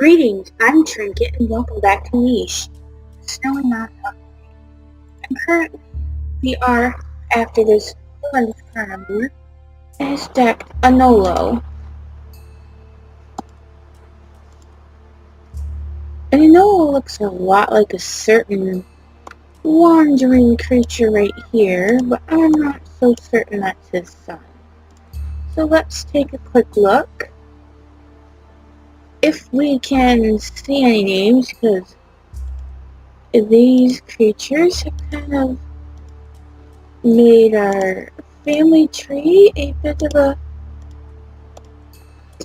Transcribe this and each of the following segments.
Greetings, I'm Trinket and welcome back to Niche. Snowy Mountain Update. And currently we are after this 11th carnivore and has stacked a Nolo. And a Nolo looks a lot like a certain wandering creature right here, but I'm not so certain that's his son. So let's take a quick look. If we can see any names, because these creatures have kind of made our family tree a bit of a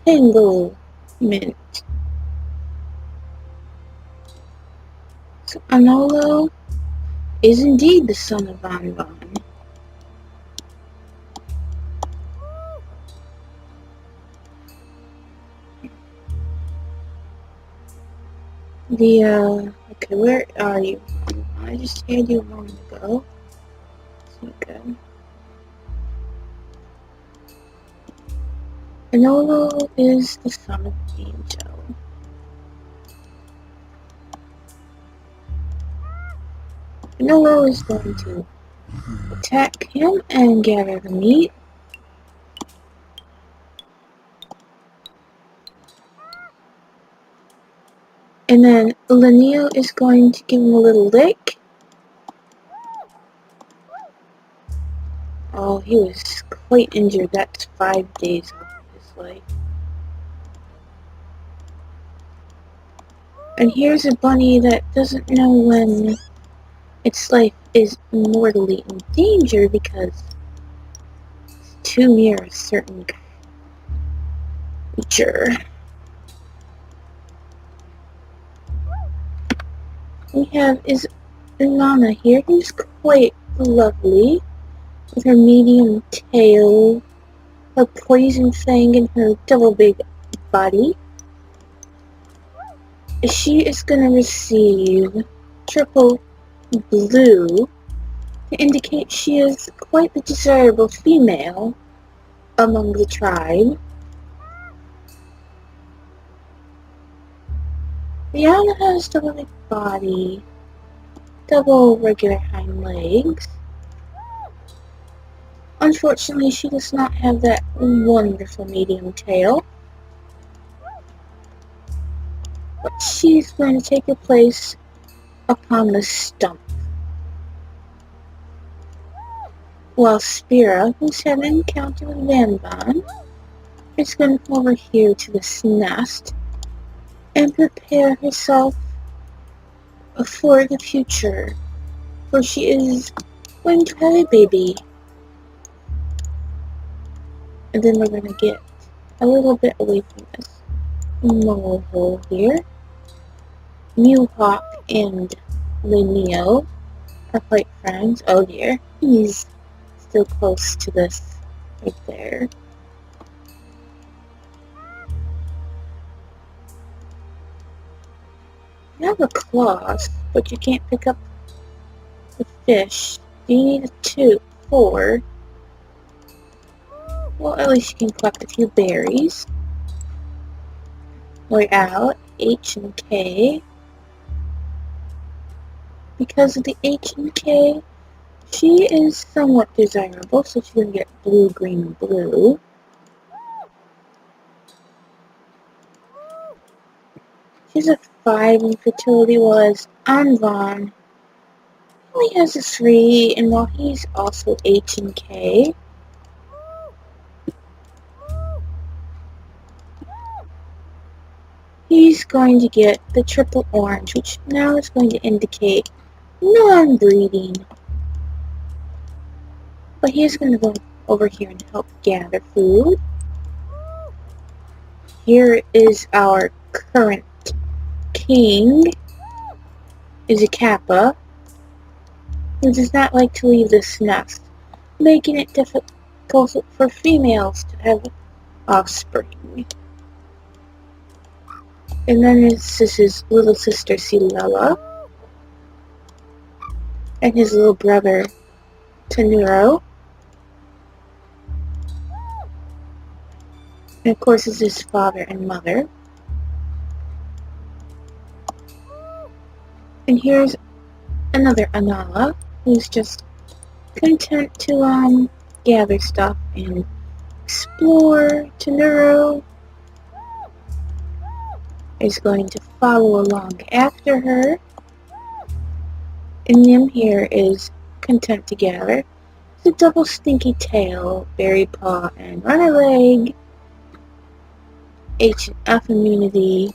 tanglement. So Anolo is indeed the son of Von Von. Okay, where are you? I just had you a moment ago. Okay. Anolo is the son of Angel. Anolo is going to attack him and gather the meat. And then Lanio is going to give him a little lick. Oh, he was quite injured. That's 5 days of his life. And here's a bunny that doesn't know when its life is mortally in danger because it's too near a certain creature. We have Ilana here, who's quite lovely, with her medium tail, her poison fang, and her double big body. She is going to receive triple blue to indicate she is quite the desirable female among the tribe. Rihanna has double big body, double regular hind legs. Unfortunately, she does not have that wonderful medium tail. But she's going to take her place upon the stump. While Spira, who's had an encounter with Van Van, is going to come over here to this nest and prepare herself for the future, for she is going to have a baby. And then we're going to get a little bit away from this mole hole here. Mewhawk and Lanio are quite friends. Oh dear, he's still close to this right there. You have a cloth, but you can't pick up the fish. You need a 4. Well, at least you can collect a few berries. We're out. H and K. Because of the H and K, she is somewhat desirable, so she's going to get blue, green, and blue. She's a 5 in fertility, whereas Anvan only has a 3, and while he's also H and K, he's going to get the triple orange, which now is going to indicate non-breeding. But he's going to go over here and help gather food. Here is our current king, is a Kappa, who does not like to leave this nest, making it difficult for females to have offspring. And then this is his little sister Silella, and his little brother Tanuro. And of course, it's his father and mother. And here's another Anala who's just content to gather stuff and explore. Tanuro is going to follow along after her. And Nim here is content to gather. It's a double stinky tail, berry paw, and runner leg. H and F immunity.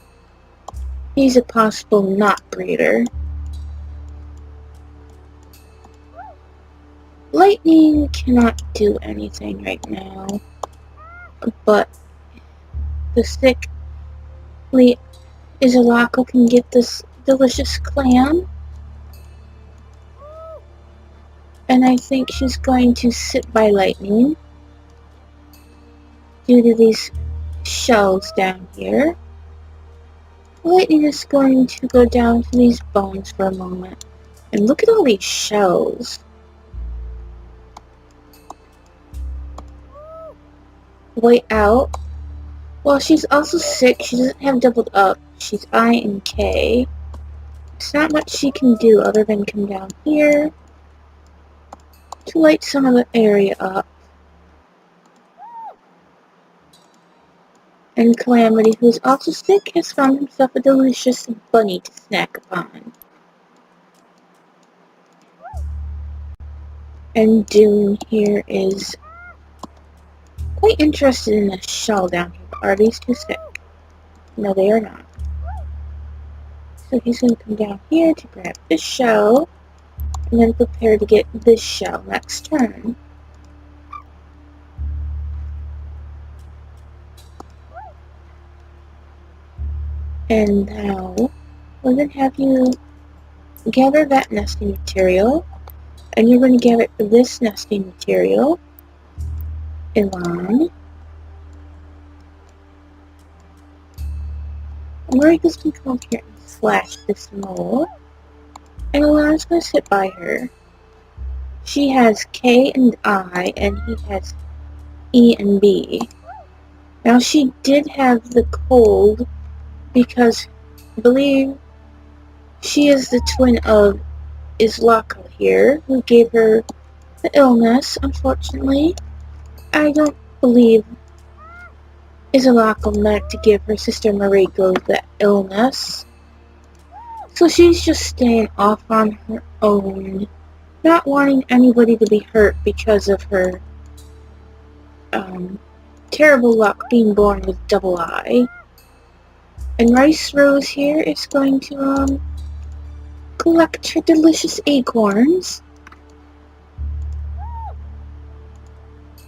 He's a possible not breeder. Lightning cannot do anything right now, but the sickly Izalako can get this delicious clam. And I think she's going to sit by Lightning due to these shells down here. Lightning is going to go down to these bones for a moment. And look at all these shells. Way out. Well, she's also sick. She doesn't have doubled up. She's I and K. There's not much she can do other than come down here to light some of the area up. And Calamity, who is also sick, has found himself a delicious bunny to snack upon. And Dune here is quite interested in this shell down here. Are these too sick? No, they are not. So he's going to come down here to grab this shell, and then prepare to get this shell next turn. And now, we're going to have you gather that nesting material, and you're going to gather this nesting material, Ilan. And Marika's going to come up here and slash this mole, and Ilan's going to sit by her. She has K and I, and he has E and B. Now, she did have the cold because I believe she is the twin of Izlaka here, who gave her the illness, unfortunately. I don't believe Izlaka meant to give her sister Mariko the illness. So she's just staying off on her own, not wanting anybody to be hurt because of her terrible luck being born with double eye. And Rice Rose here is going to collect her delicious acorns.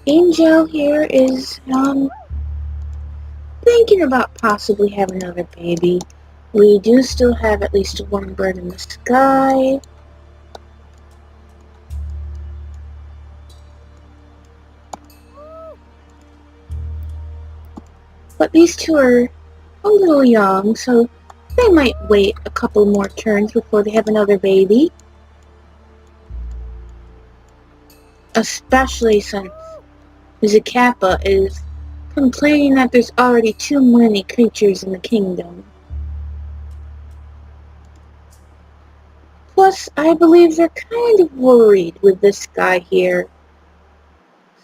Angel here is thinking about possibly having another baby. We do still have at least one bird in the sky. But these two are a little young, so they might wait a couple more turns before they have another baby. Especially since Zacappa is complaining that there's already too many creatures in the kingdom. Plus, I believe they're kind of worried with this guy here,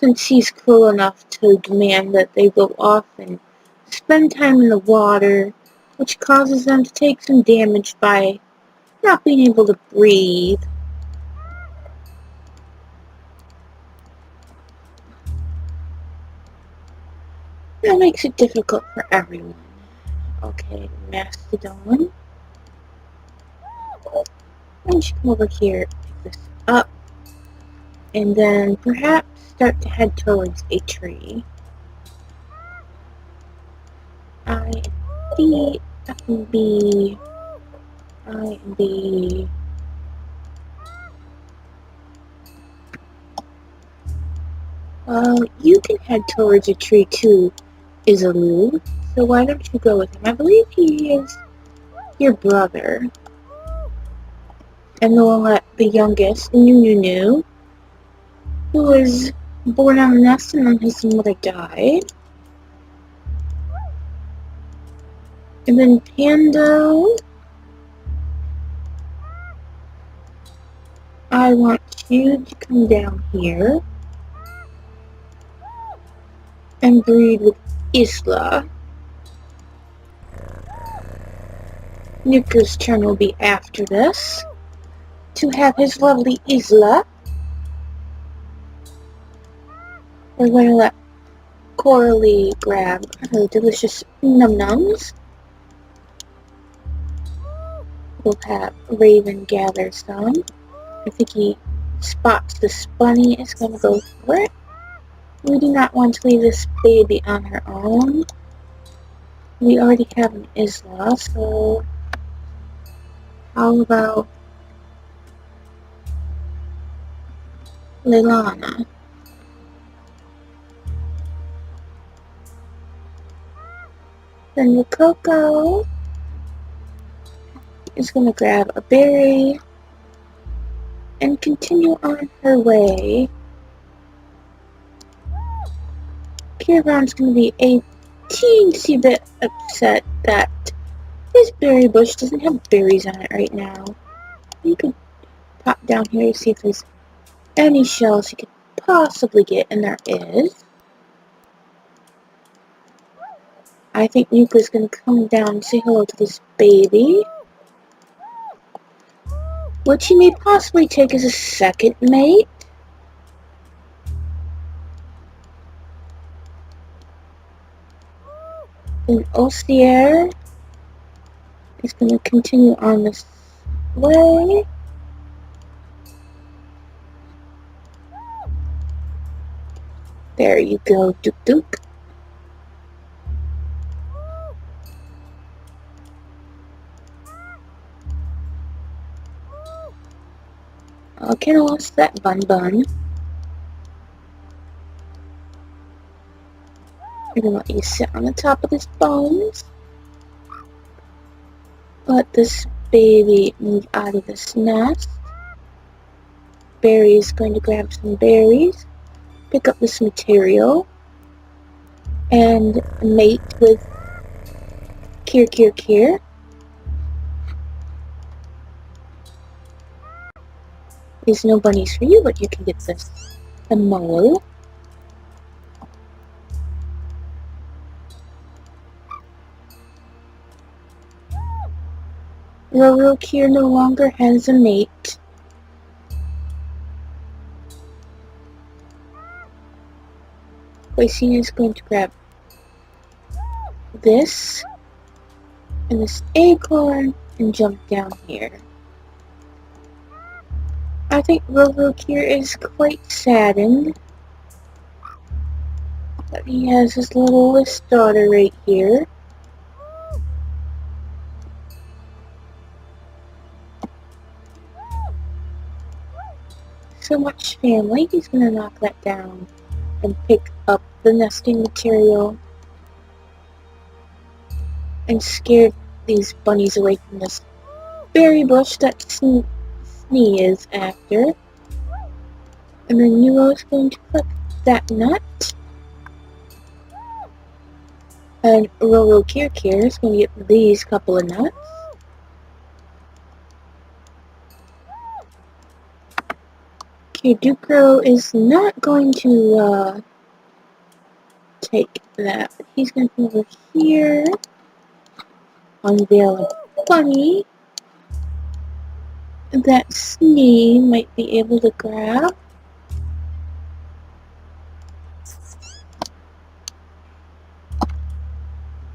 since he's cruel enough to demand that they go off and spend time in the water, which causes them to take some damage by not being able to breathe. That makes it difficult for everyone. Okay, Mastodon. Why don't you come over here, pick this up, and then perhaps start to head towards a tree. I and B, F and B, I and B. You can head towards a tree too, Izalu. So why don't you go with him? I believe he is your brother. And the youngest, Nu, who was born on a nest and then his mother died. And then Pando. I want you to come down here and breed with Isla. Nuka's turn will be after this to have his lovely Isla. We're going to let Coralie grab her delicious num-nums. We'll have Raven gather some. I think he spots this bunny is going to go for it. We do not want to leave this baby on her own. We already have an Isla, so how about Leilana? Then the Coco is going to grab a berry and continue on her way. Kira's going to be a teensy bit upset that his berry bush doesn't have berries on it right now. You could pop down here to see if there's any shells he could possibly get, and there is. I think Nuka's going to come down and say hello to this baby, which he may possibly take as a second mate. And Osier is going to continue on this way. There you go, Duke Duke. Okay, I lost that Bun Bun. I'm gonna let you sit on the top of this bones. Let this baby move out of this nest. Berry is going to grab some berries, pick up this material, and mate with Kier. There's no bunnies for you, but you can get this. The mole. Roro Kier no longer has a mate. Poisina is going to grab this and this acorn and jump down here. I think Roro Kier is quite saddened that he has his littlest daughter right here. So much family. He's going to knock that down and pick up the nesting material and scare these bunnies away from this berry bush that Snee is after. And then Nuo is going to click that nut. And Roro Kier is going to get these couple of nuts. Dukro is not going to take that. He's going to come over here, unveil a bunny that Snee might be able to grab.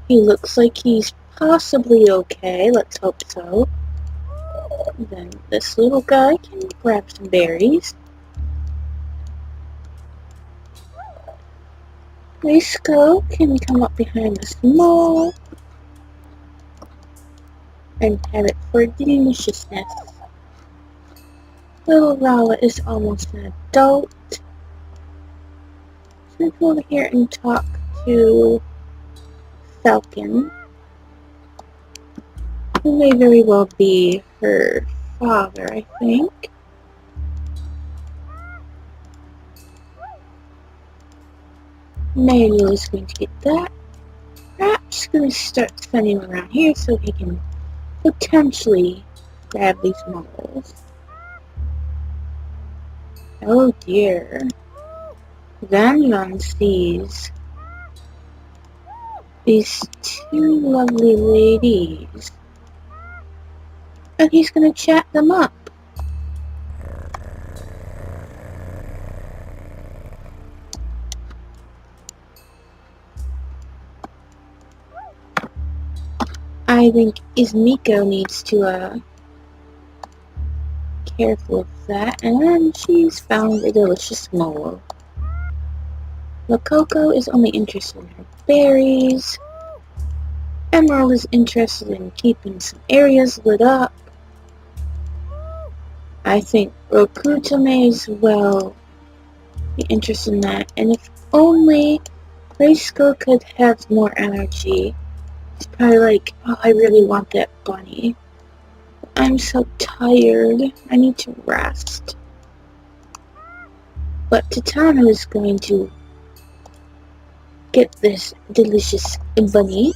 He looks like he's possibly okay. Let's hope so. Then this little guy can grab some berries. Risco can come up behind this mole and have it for deliciousness. Little Rala is almost an adult. So we go over here and talk to Falcon, who may very well be her father, I think. Manuel is going to get that. Perhaps going to start spinning around here so he can potentially grab these moles. Oh dear. Van sees these two lovely ladies, and he's gonna chat them up. I think Izmiko needs to careful of that, and she's found a delicious mole. Lococo is only interested in her berries. Emerald is interested in keeping some areas lit up. I think Rokuto may as well be interested in that, and if only Grayskull could have more energy. He's probably like, oh, I really want that bunny. I'm so tired. I need to rest. But Titano is going to get this delicious bunny.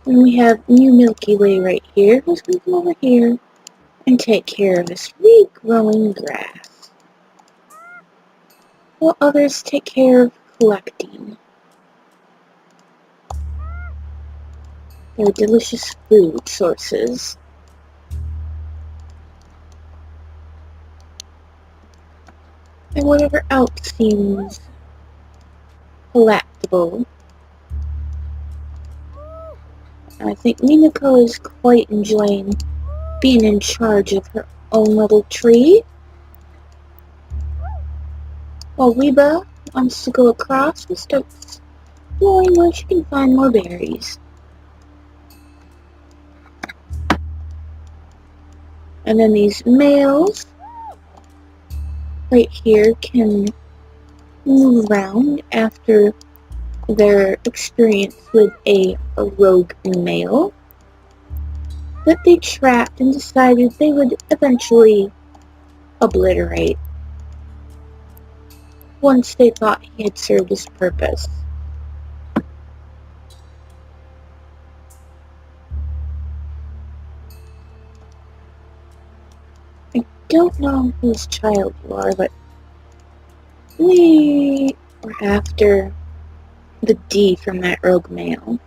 And we have new Milky Way right here, who's going to come over here and take care of this regrowing grass, while others take care of collecting their delicious food sources. And whatever else seems collectible. I think Minako is quite enjoying being in charge of her own little tree, while Reba wants to go across and start exploring where she can find more berries. And then these males right here can move around after their experience with a rogue male that they trapped and decided they would eventually obliterate once they thought he had served his purpose. I don't know whose child you are, but we are after the D from that rogue male.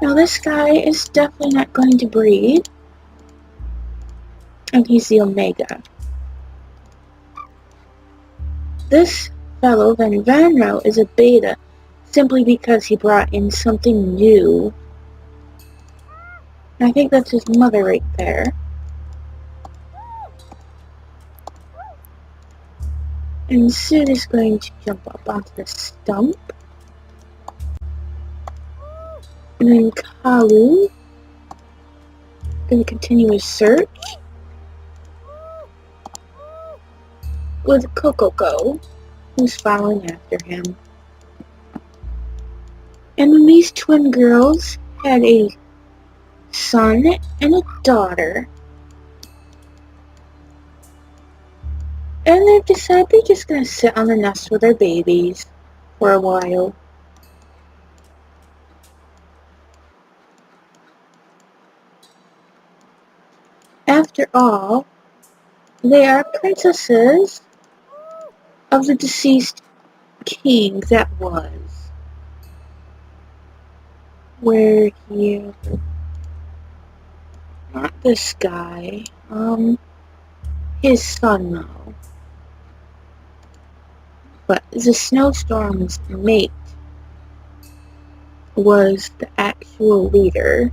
Now this guy is definitely not going to breed, and he's the Omega. This fellow, Van Vanro, is a beta simply because he brought in something new. And I think that's his mother right there. And Sid is going to jump up onto the stump. And then Kalu is going to continue his search with Kokoko, who's following after him. And then these twin girls had a son and a daughter. And they've decided they're just going to sit on the nest with their babies for a while. After all, they are princesses of the deceased king that was. Where here? Not this guy. His son though. But the snowstorm's mate was the actual leader.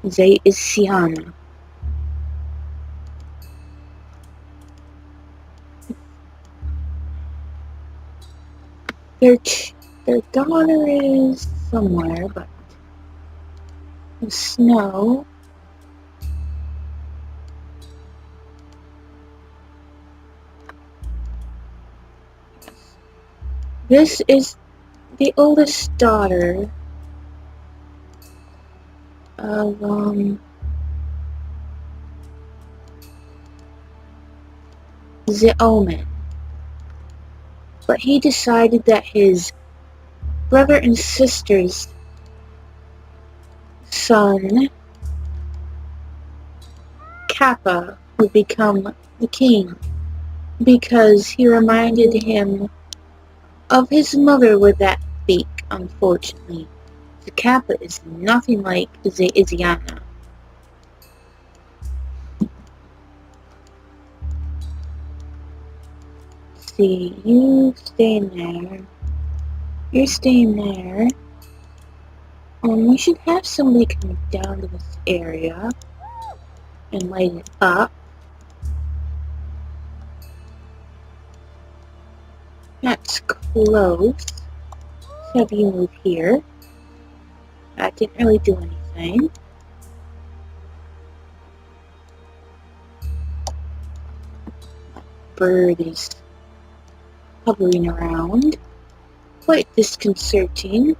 They is Siana. Their daughter is somewhere, but the snow. This is the oldest daughter of the Omen. But he decided that his brother and sister's son, Kappa, would become the king because he reminded him of his mother with that beak, unfortunately. The Kappa is nothing like Iziana. See, you stay in there. You're staying there. We should have somebody come down to this area and light it up. That's close. Let's have you move here. That didn't really do anything. Bird is hovering around. Quite disconcerting.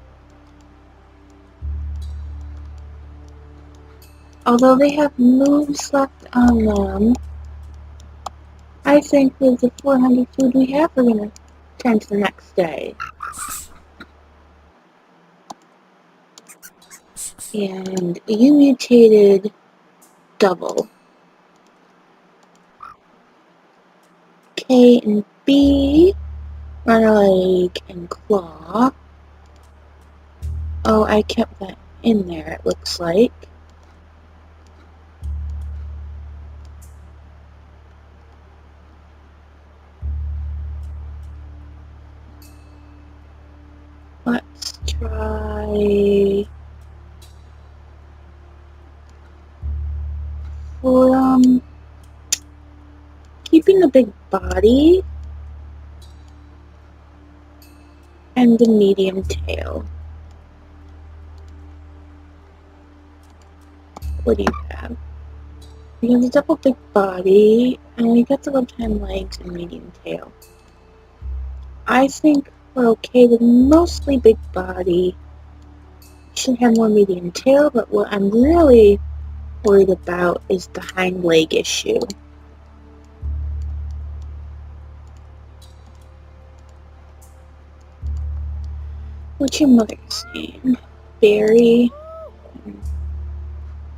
Although they have moves left on them, I think with the 400 food we have, we're going to turn to the next day. And you mutated double. K and B, run a leg and claw. Oh, I kept that in there, it looks like. Let's try for keeping the big body and the medium tail. What do you have? We have the double big body, and we got the left hind legs and medium tail. I think we're okay with mostly big body. Should have more medium tail, but what I'm really worried about is the hind leg issue. What's your mother's name? Barry.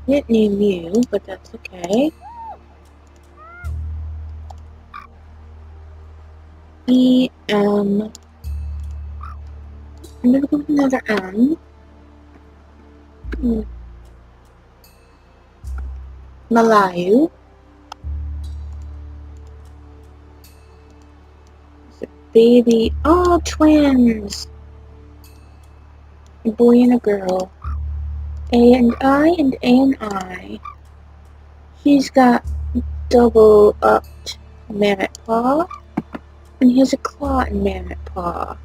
Didn't name you, but that's okay. I'm gonna go with another M. Malayu. It's a baby. Oh, twins! A boy and a girl. A and I and A and I. He's got double upped mammoth paw, and he has a claw in mammoth paw.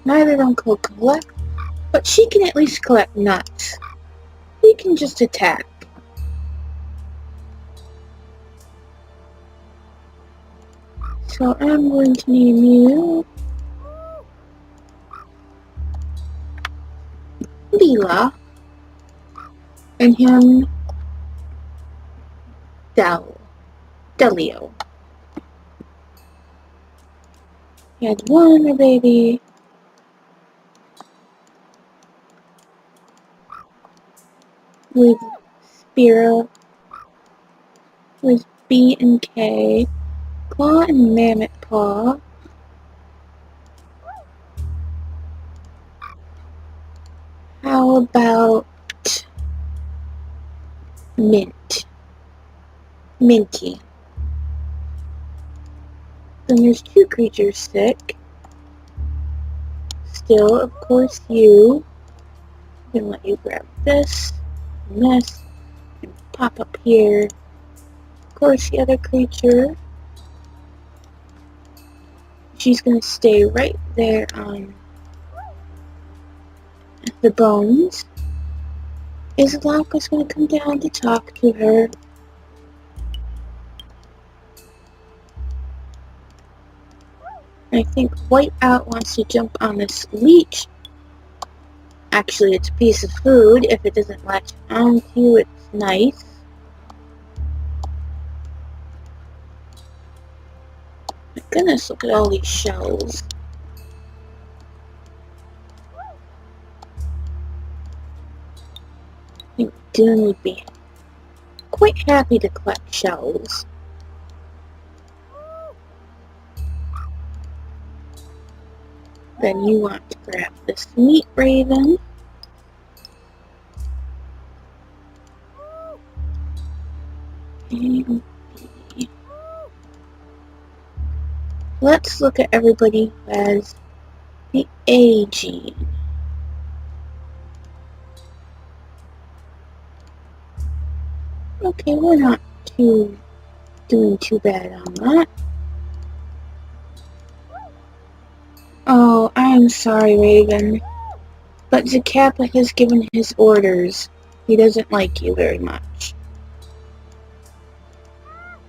Neither of them can collect, but she can at least collect nuts. He can just attack. So I'm going to name you Leela, and him Delio. He had one more baby. With Spira, with B and K, Claw and Mammoth Paw. How about Mint? Minty. Then there's two creatures sick. Still, of course, you. I'm gonna let you grab this and this and pop up here. Of course, the other creature. She's gonna stay right there on the bones. Is Laka's gonna come down to talk to her? I think Whiteout wants to jump on this leech. Actually, it's a piece of food. If it doesn't latch onto you, it's nice. My goodness, look at all these shells. Dune would be quite happy to collect shells. Then you want to grab this meat raven. And let's look at everybody who has the A gene. Okay, we're not doing too bad on that. Oh, I'm sorry, Raven, but Zacappa has given his orders. He doesn't like you very much.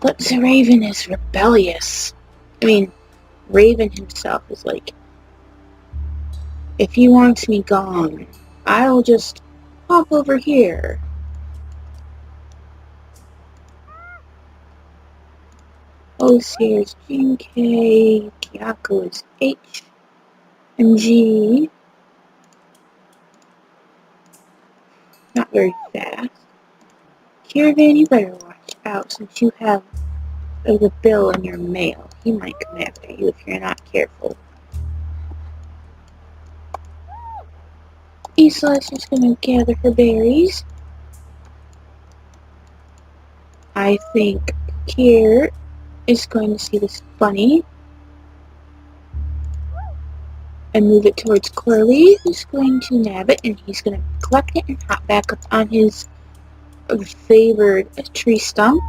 But the Raven is rebellious. I mean, Raven himself is like, if he wants me gone, I'll just hop over here. Osier is G and K, Kyako is H and G. Not very fast. Caravan, you better watch out since you have the bill in your mail. He might come after you if you're not careful. Isla is just gonna gather her berries. I think Kier is going to see this bunny and move it towards Corley, who's going to nab it, and he's going to collect it and hop back up on his favored tree stump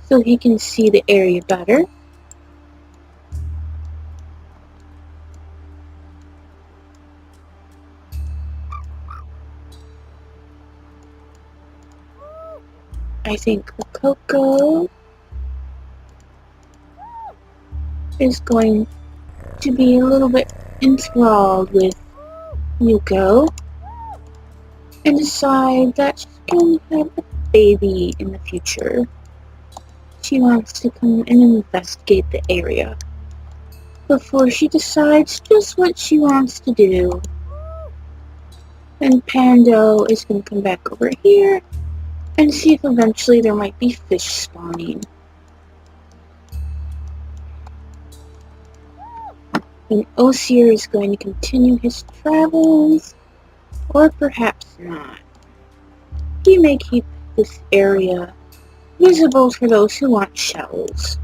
so he can see the area better. I think Coco is going to be a little bit enthralled with Yuko and decide that she's going to have a baby in the future. She wants to come and investigate the area before she decides just what she wants to do. And Pando is going to come back over here and see if eventually there might be fish spawning. And Osier is going to continue his travels, or perhaps not. He may keep this area visible for those who want shells.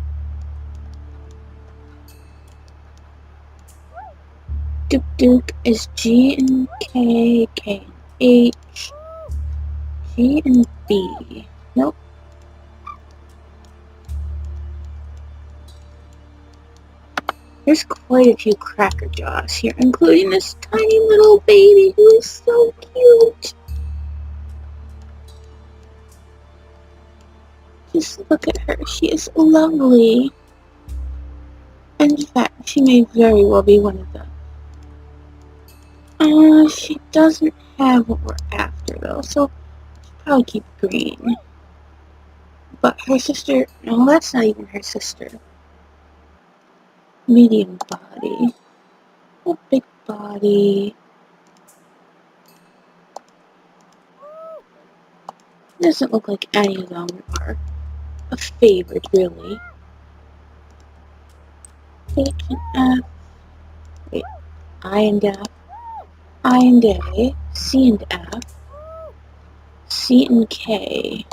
Duke is G and K, K and H, G and B. Nope. There's quite a few cracker jaws here, including this tiny little baby who is so cute. Just look at her. She is lovely. In fact, she may very well be one of them. She doesn't have what we're after, though, so she'll probably keep green. But her sister... No, that's not even her sister. Medium body. A big body. Doesn't look like any of them are a favorite, really. H and F. Wait. I and F. I and A. C and F. C and K.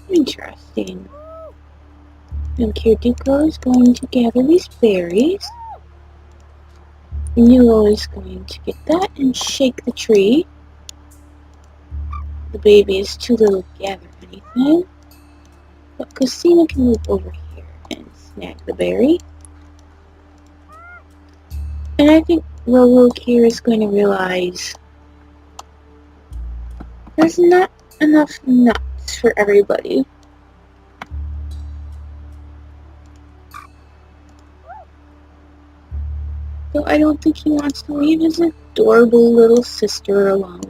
Interesting. And Kirduko is going to gather these berries. Nuo is going to get that and shake the tree. The baby is too little to gather anything. But Casina can move over here and snag the berry. And I think Roro here is going to realize there's not enough nuts for everybody. So I don't think he wants to leave his adorable little sister alone.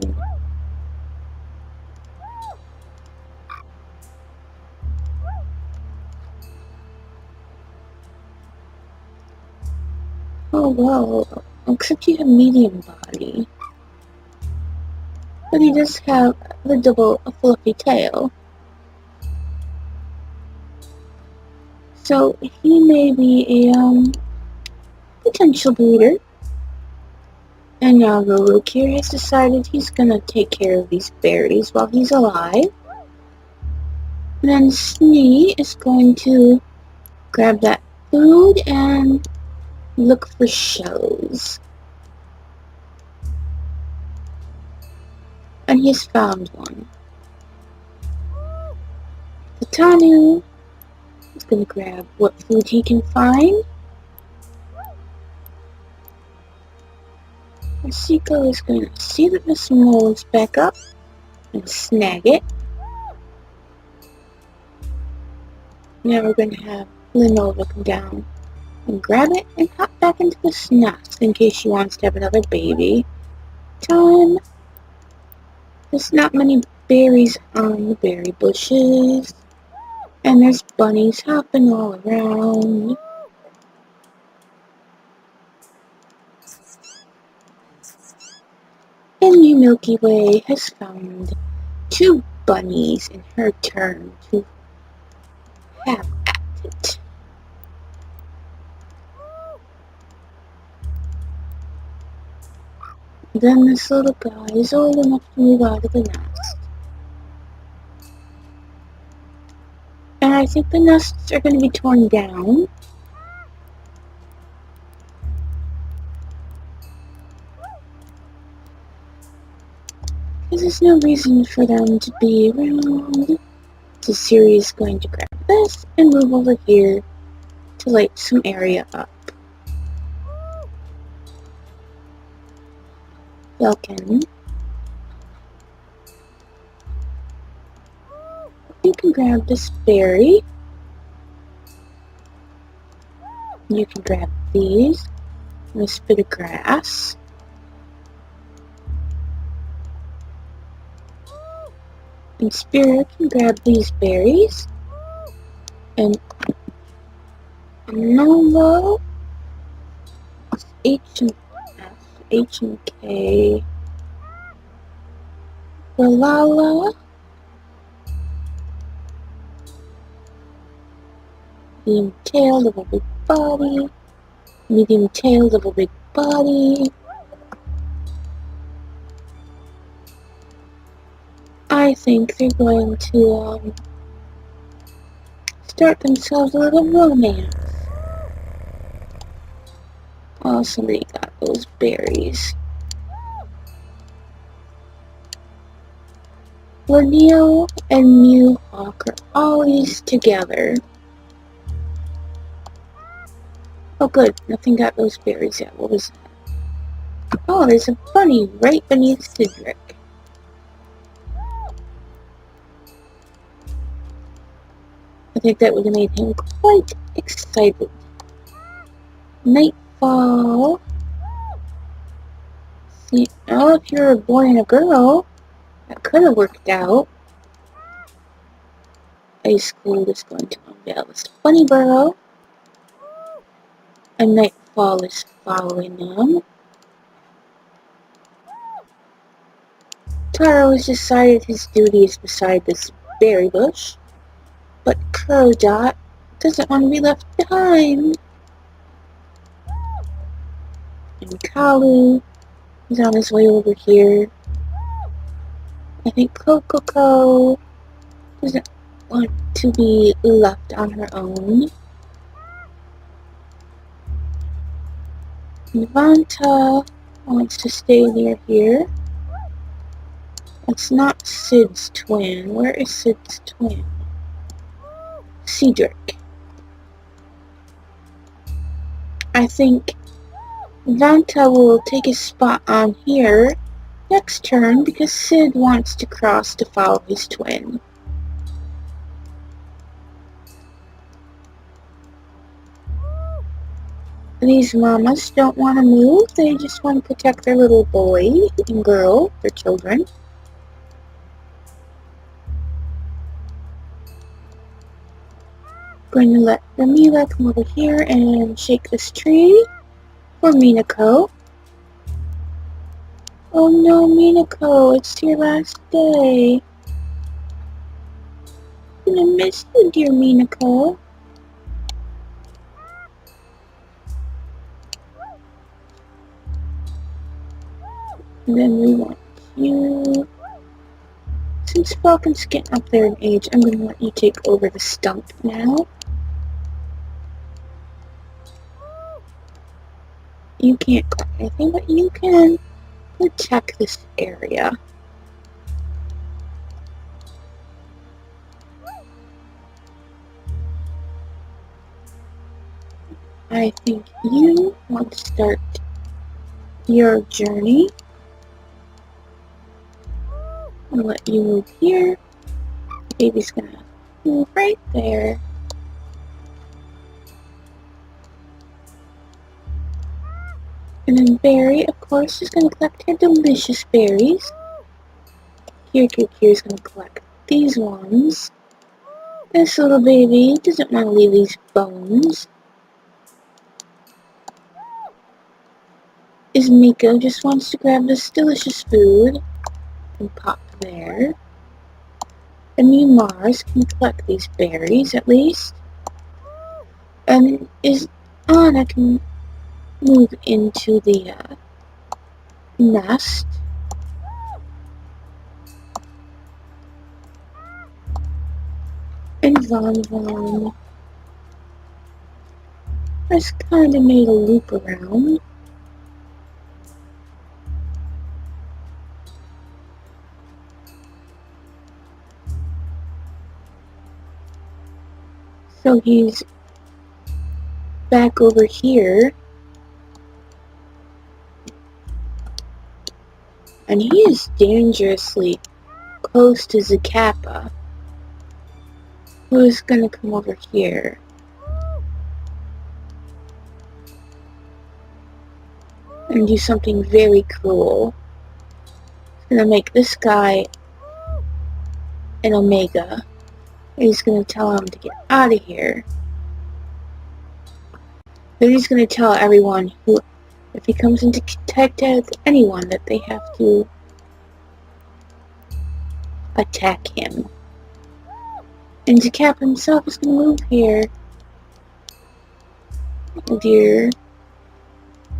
Oh well, except you have medium body. but he does have the double fluffy tail. So he may be a potential breeder. And now Rook here has decided he's gonna take care of these berries while he's alive. And then Snee is going to grab that food and look for shells. And he has found one. The Tanu is going to grab what food he can find. And Seiko is going to see that Miss Mole is back up and snag it. Now we're going to have Lenova come down and grab it and hop back into the nest in case she wants to have another baby. Time. There's not many berries on the berry bushes. And there's bunnies hopping all around. And the Milky Way has found 2 bunnies in her turn to have at it. Then this little guy is old enough to move out of the nest. And I think the nests are going to be torn down. Because there's no reason for them to be around. So Siri is going to grab this and move over here to light some area up. Falcon, you can grab this berry. You can grab these and this bit of grass. And Spirit can grab these berries. And Nolo, H and F, H and K, Walala, medium tail, little big body, medium tail, little big body. I think they're going to start themselves a little romance. Oh, somebody got those berries. Leo and Mew Hawk are always together. Oh good, nothing got those berries yet. What was that? Oh, there's a bunny right beneath Cedric. I think that would have made him quite excited. Nightfall. See, oh, if you're a boy and a girl, that could have worked out. Ice Cold is going to unveil this bunny burrow. And Nightfall is following them. Taro has decided his duty is beside this berry bush. But Crowdot doesn't want to be left behind. And Kalu is on his way over here. I think Coco doesn't want to be left on her own. Navanta wants to stay near here. It's not Sid's twin. Where is Sid's twin? Cedric. I think Vanta will take his spot on here next turn because Sid wants to cross to follow his twin. These mamas don't want to move, they just want to protect their little boy and girl, their children. Going to let Ramila come over here and shake this tree for Minako. Oh no, Minako, it's your last day. I'm gonna miss you, dear Minako. And then we want you. Since Falcon's getting up there in age, I'm gonna let you take over the stump now. You can't grab anything, but you can protect this area. I think you want to start your journey. I'm gonna let you move here. The baby's gonna move right there. And then Berry, of course, is gonna collect her delicious berries. Here is gonna collect these ones. This little baby doesn't want to leave these bones. Miko just wants to grab this delicious food and pop there. And you, Mars, can collect these berries at least. And Anna can move into the nest. And Von has kind of made a loop around. So he's back over here. And he is dangerously close to Zacapa, who is going to come over here. And do something very cruel. He's going to make this guy an Omega. He's going to tell him to get out of here. Then he's going to tell everyone who, if he comes into contact with anyone, that they have to attack him. And Zacapa himself is going to move here. Oh dear.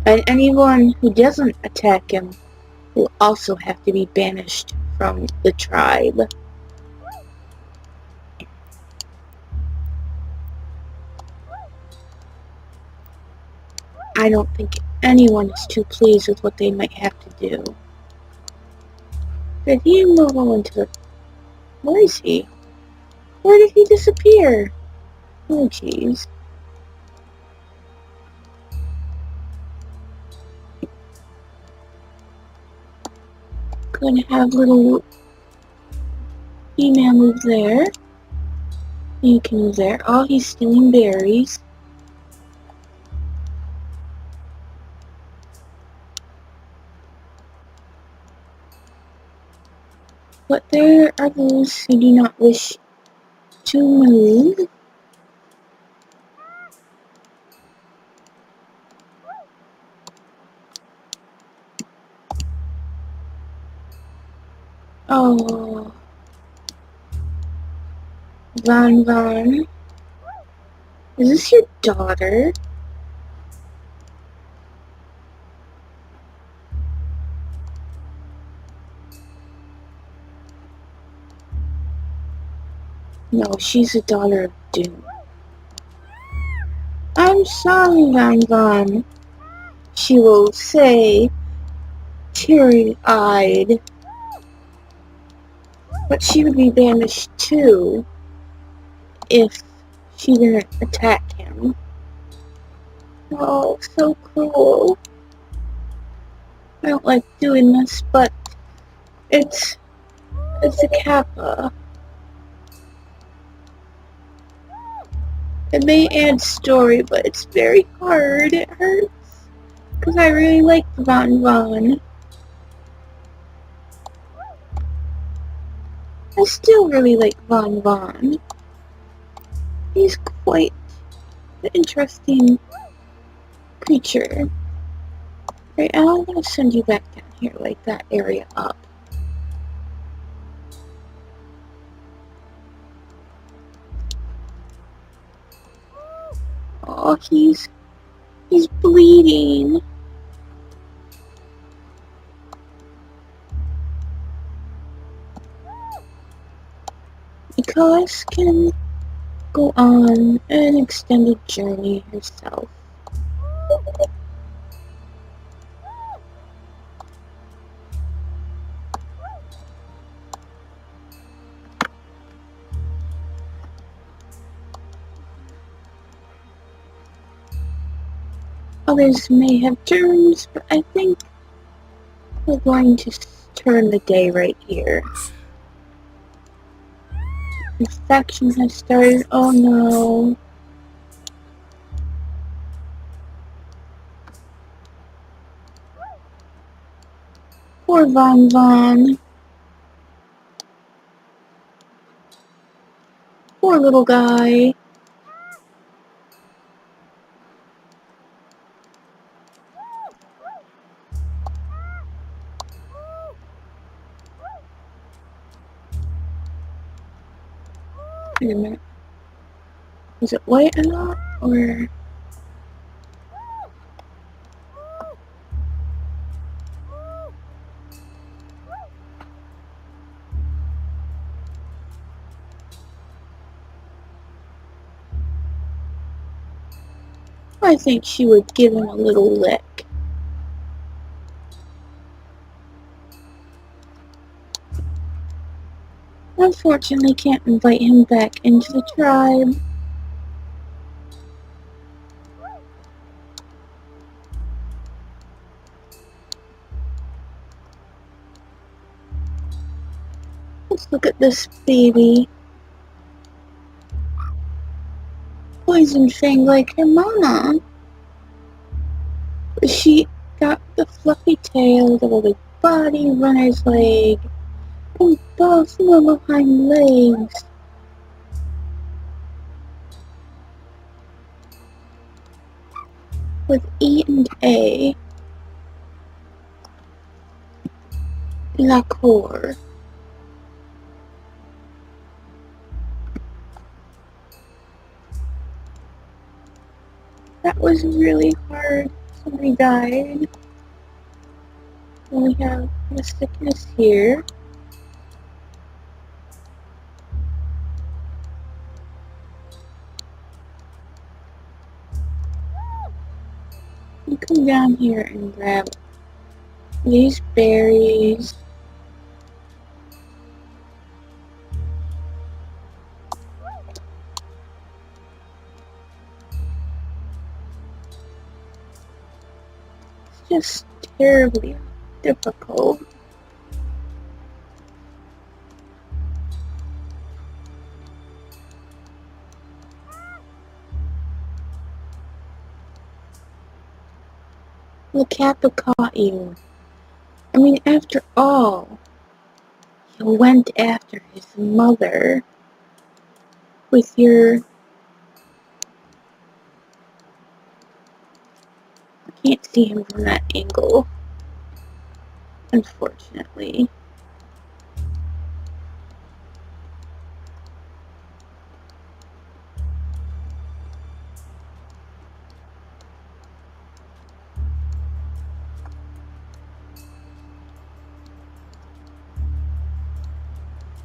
And anyone who doesn't attack him will also have to be banished from the tribe. I don't think anyone is too pleased with what they might have to do. Did he move on to the... Where is he? Where did he disappear? Oh jeez. Gonna have little E-Man move there. You can move there. Oh, he's stealing berries. But there are those who do not wish to move. Oh. Von. Is this your daughter? No, she's the daughter of Doom. I'm sorry, Von. She will say, teary-eyed. But she would be banished too if she didn't attack him. Oh, so cruel. I don't like doing this, but it's a Kappa. It may add story, but it's very hard. It hurts. Because I really like Von. I still really like Von. He's quite an interesting creature. Right, and I'm gonna send you back down here, like that area up. Oh, he's bleeding. Because can go on an extended journey herself. Others may have turns, but I think we're going to turn the day right here. Infection has started. Oh no. Poor Von Von. Poor little guy. Wait a minute. Is it white or not? Or... I think she would give him a little lick. Unfortunately, can't invite him back into the tribe. Let's look at this baby. Poison Fang like her mama. She got the fluffy tail, the big body, runner's leg, and both little hind legs. With E and A. La Cour. That was really hard. Somebody died. And we have the sickness here. You come down here and grab these berries. It's just terribly difficult. The Kappa caught you. I mean, after all, you went after his mother with your... I can't see him from that angle, unfortunately.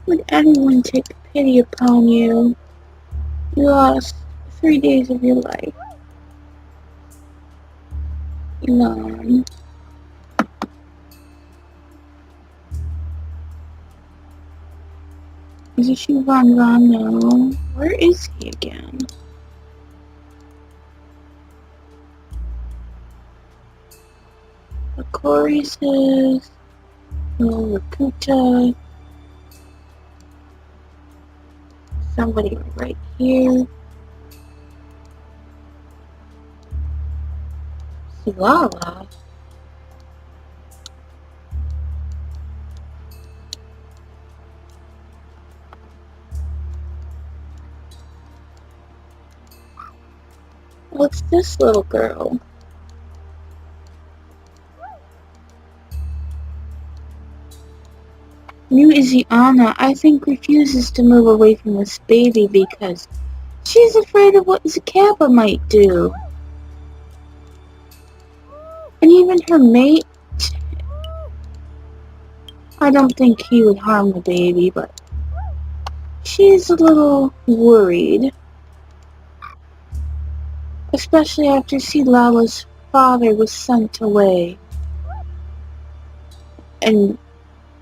Would anyone take pity upon you? You lost 3 days of your life. Elon. Is it you, Von Von? No. Where is he again? The Corey says, no, Rakuta. Somebody right here. Silala. What's this little girl? New Isiana, I think, refuses to move away from this baby because she's afraid of what Zacapa might do. And even her mate, I don't think he would harm the baby, but she's a little worried. Especially after Lala's father was sent away. And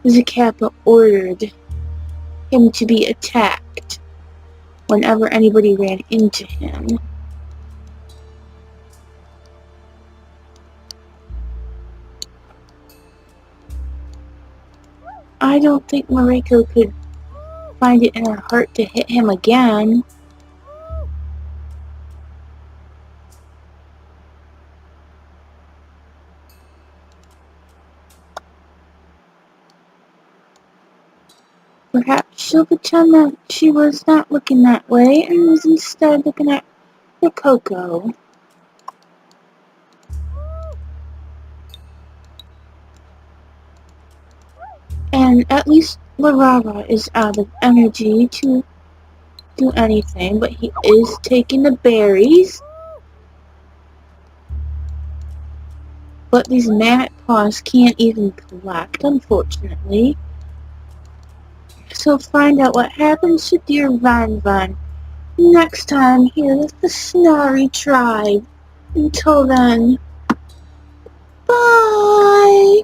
Zacapa ordered him to be attacked whenever anybody ran into him. I don't think Mariko could find it in her heart to hit him again. Perhaps she'll pretend that she was not looking that way and was instead looking at Rococo. And at least Larara is out of energy to do anything, but he is taking the berries. But these mammoth paws can't even collect, unfortunately. So find out what happens to dear Van Van next time here with the Snaari tribe. Until then, bye!